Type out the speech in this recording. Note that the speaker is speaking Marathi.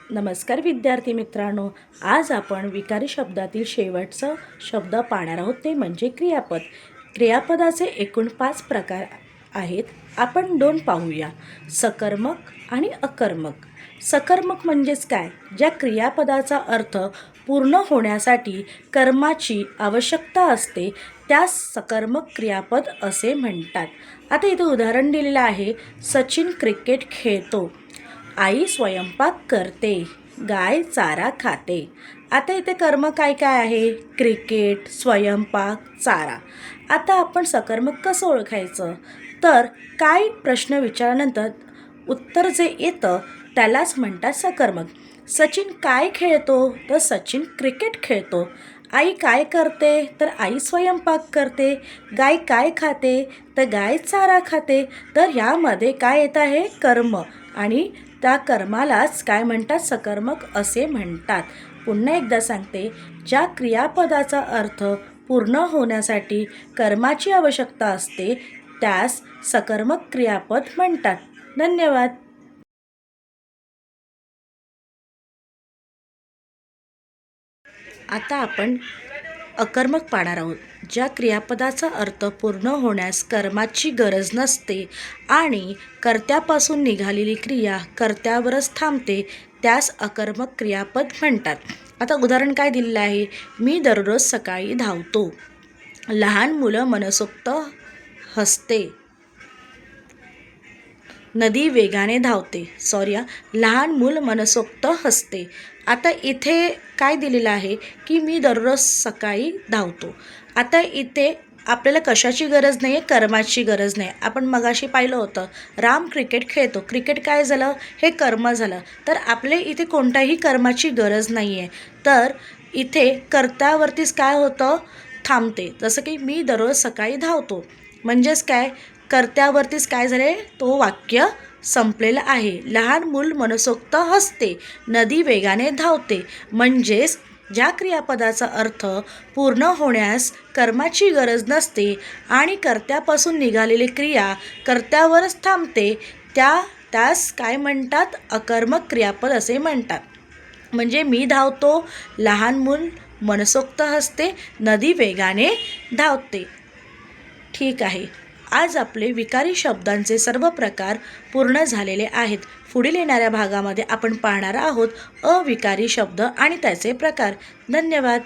नमस्कार विद्यार्थी मित्रांनो, आज आपण विकारी शब्दातील शेवटचा शब्द पाहणार आहोत, ते म्हणजे क्रियापद. क्रियापदाचे एकूण 5 प्रकार आहेत. आपण 2 पाहूया, सकर्मक आणि अकर्मक. सकर्मक म्हणजेच काय? ज्या क्रियापदाचा अर्थ पूर्ण होण्यासाठी कर्माची आवश्यकता असते त्यास सकर्मक क्रियापद असे म्हणतात. आता इथे उदाहरण दिलेलं आहे, सचिन क्रिकेट खेळतो, आई स्वयंपाक करते, गाय चारा खाते. आता इथे कर्म काय काय आहे? क्रिकेट, स्वयंपाक, चारा. आता आपण सकर्मक कसं ओळखायचं? तर काय प्रश्न विचारल्यानंतर उत्तर जे येतं त्यालाच म्हणतात सकर्मक. सचिन काय खेळतो? तर सचिन क्रिकेट खेळतो. आई काय करते? तर आई स्वयंपाक करते. गाय काय खाते? तर गाय चारा खाते. तर ह्यामध्ये काय येत आहे? कर्म, आणि त्या कर्मालाच काय म्हणतात? सकर्मक असे म्हणतात. पुन्हा एकदा सांगते, ज्या क्रियापदाचा अर्थ पूर्ण होण्यासाठी कर्माची आवश्यकता असते त्यास सकर्मक क्रियापद म्हणतात. धन्यवाद. आता आपण अकर्मक पाहणार आहोत. ज्या क्रियापदाचा अर्थ पूर्ण होण्यास कर्माची गरज नसते आणि कर्त्यापासून निघालेली क्रिया कर्त्यावरच थांबते त्यास अकर्मक क्रियापद म्हणतात. आता उदाहरण काय दिलेलं आहे? मी दररोज सकाळी धावतो. लहान मुलं मनसोक्त हसते. नदी वेगाने धावते. लहान मूल मनसोक्त हसते. आता इथे काय दिलेलं आहे की मी दररोज सकाळी धावतो. आता इथे आपल्याला कशाची गरज नाही आहे? कर्माची गरज नाही. आपण मगाशी पाहिलं होतं, राम क्रिकेट खेळतो. क्रिकेट काय झालं? हे कर्म झालं. तर आपले इथे कोणत्याही कर्माची गरज नाही आहे. तर इथे कर्त्यावरतीच काय होतं? थांबते. जसं की मी दररोज सकाळी धावतो म्हणजेच काय? कर्त्यावरतीच काय झाले? तो वाक्य संपलेलं आहे. लहान मूल मनसोक्त हसते, नदी वेगाने धावते. म्हणजेच ज्या क्रियापदाचा अर्थ पूर्ण होण्यास कर्माची गरज नसते आणि कर्त्यापासून निघालेली क्रिया कर्त्यावरच थांबते त्यास काय म्हणतात? अकर्मक क्रियापद असे म्हणतात. म्हणजे मी धावतो, लहान मूल मनसोक्त हसते, नदी वेगाने धावते. ठीक आहे. आज आपले विकारी शब्दांचे सर्व प्रकार पूर्ण झालेले आहेत. पुढील येणाऱ्या भागामध्ये आपण पाहणार आहोत अविकारी शब्द आणि त्याचे प्रकार. धन्यवाद.